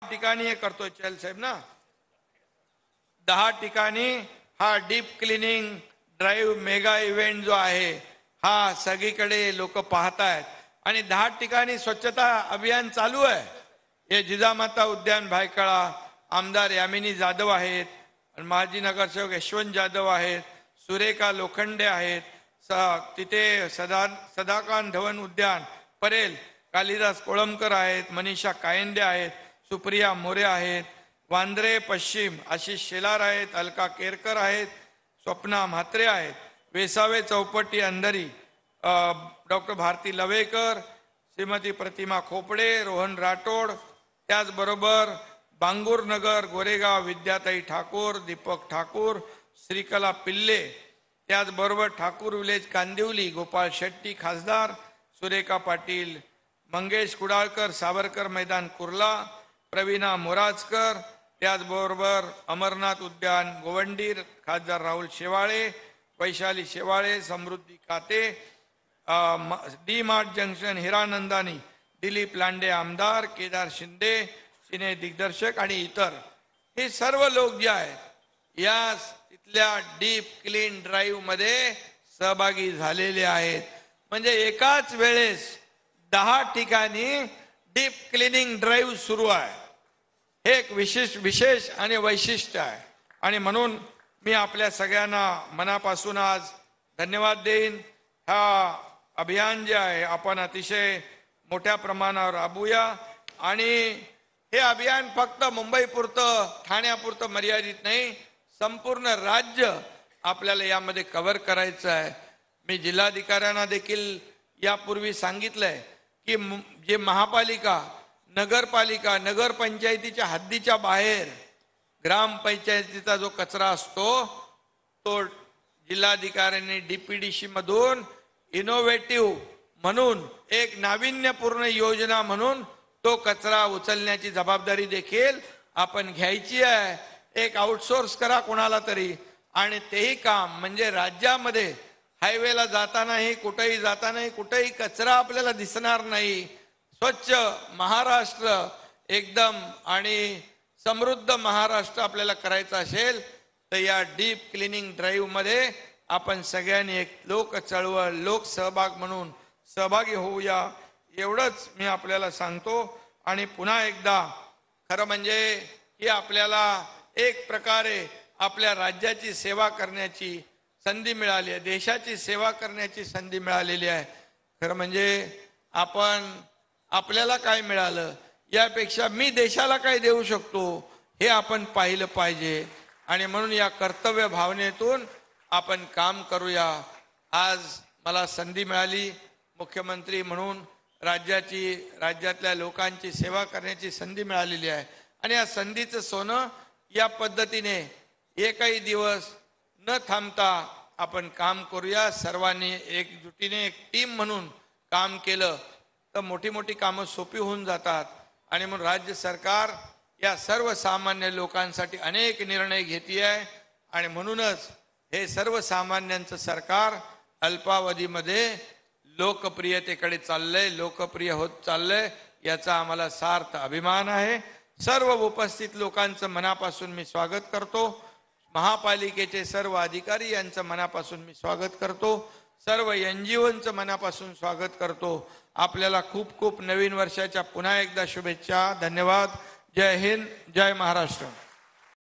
ठिकाणी हे करतोय चल साहेब ना, 10 ठिकाणी हा deep cleaning drive mega event जो आहे हा सगळीकडे लोक पाहतायत आणि 10 ठिकाणी स्वच्छता अभियान चालू आहे. हे जिजामाता उद्यान भायखळा, आमदार यामिनी जाधव आहेत, माजी नगरसेवक यशवंत जाधव आहेत, सुरेखा लोखंडे आहेत, तिथे सदाकांत धवन उद्यान परेल, कालिदास कोळंबकर आहेत, मनीषा कायंदे आहेत, सुप्रिया मोरे आहेत, वांद्रे पश्चिम आशिष शेलार आहेत, अलका केरकर आहेत, स्वप्ना म्हात्रे आहेत, वेसावे चौपटी अंधारी डॉक्टर भारती लवेकर, श्रीमती प्रतिमा खोपडे, रोहन राठोड, त्याचबरोबर बांगूर नगर गोरेगाव विद्याताई ठाकूर, दीपक ठाकूर, श्रीकला पिल्ले, त्याचबरोबर ठाकूर विलेज कांदिवली गोपाळ शेट्टी खासदार, सुरेखा पाटील, मंगेश कुडाळकर सावरकर मैदान कुर्ला, प्रवीणा मोराजकर, त्याचबरोबर अमरनाथ उद्यान गोवंडीर खासदार राहुल शेवाळे, वैशाली शेवाळे, समृद्धी काते, D mart junction Hiranandani Dilip Lande आमदार, केदार शिंदे सिने दिग्दर्शक आणि इतर हे सर्व लोक जे आहेत या तिथल्या डीप क्लीन ड्राईव्ह मध्ये सहभागी झालेले आहेत. म्हणजे एकाच वेळेस 10 ठिकाणी डीप क्लिनिंग ड्राईव्ह सुरू आहे. हे एक विशेष आणि वैशिष्ट्य आहे आणि म्हणून मी आपल्या सगळ्यांना मनापासून आज धन्यवाद देईन. हा अभियान जे आहे आपण अतिशय मोठ्या प्रमाणावर राबवूया आणि हे अभियान फक्त मुंबईपुरतं ठाण्यापुरतं मर्यादित नाही, संपूर्ण राज्य आपल्याला यामध्ये कव्हर करायचं आहे. मी जिल्हाधिकाऱ्यांना देखील यापूर्वी सांगितलंय की जे महापालिका नगरपालिका नगरपंचायतीच्या हद्दीच्या बाहेर ग्रामपंचायतीचा जो कचरा असतो तो जिल्हाधिकाऱ्यांनी डीपीडीसी मधून इनोव्हेटिव्ह म्हणून एक नाविन्यपूर्ण योजना म्हणून तो कचरा उचलण्याची जबाबदारी देखील आपण घ्यायची आहे. एक आउटसोर्स करा कोणाला तरी आणि तेही काम म्हणजे राज्यामध्ये हायवेला जातानाही कुठेही कचरा आपल्याला दिसणार नाही. स्वच्छ महाराष्ट्र एकदम आणि समृद्ध महाराष्ट्र आपल्याला करायचा असेल तर या डीप क्लिनिंग ड्राईव्ह मध्ये आपण सगळ्यांनी एक लोक चळवळ लोक सहभाग म्हणून सहभागी होऊया एवढंच मी आपल्याला सांगतो. आणि पुन्हा एकदा खरं म्हणजे की आपल्याला एक प्रकारे आपल्या राज्याची सेवा करण्याची संधी मिळाली आहे, देशाची सेवा करण्याची संधी मिळालेली आहे. खरं म्हणजे आपल्याला काय मिळालं यापेक्षा मी देशाला काय देऊ शकतो हे आपण पाहिलं पाहिजे आणि म्हणून या कर्तव्य भावनेतून आपण काम करूया. आज मला संधी मिळाली मुख्यमंत्री म्हणून राज्यातल्या लोकांची सेवा करण्याची संधी मिळालेली आहे आणि या संधीचं सोनं या पद्धतीने एकही दिवस न थांबता आपण काम करूया. सर्वांनी एकजुटीने एक टीम म्हणून काम केलं तर मोठी कामं सोपी होऊन जातात आणि म्हणून राज्य सरकार या सर्वसामान्य लोकांसाठी अनेक निर्णय घेते आहे आणि म्हणूनच हे सर्वसामान्यांचं सरकार अल्पावधीमध्ये लोकप्रियतेकडे चाललंय, लोकप्रिय होत चाललंय याचा आम्हाला सार्थ अभिमान आहे. सर्व उपस्थित लोकांचं मनापासून मी स्वागत करतो. महापालिकेचे सर्व अधिकारी यांचं मनापासून मी स्वागत करतो. सर्व NGOंचं मनापासून स्वागत करतो. आपल्याला खूप नवीन वर्षाच्या पुन्हा एकदा शुभेच्छा. धन्यवाद. जय हिंद, जय महाराष्ट्र.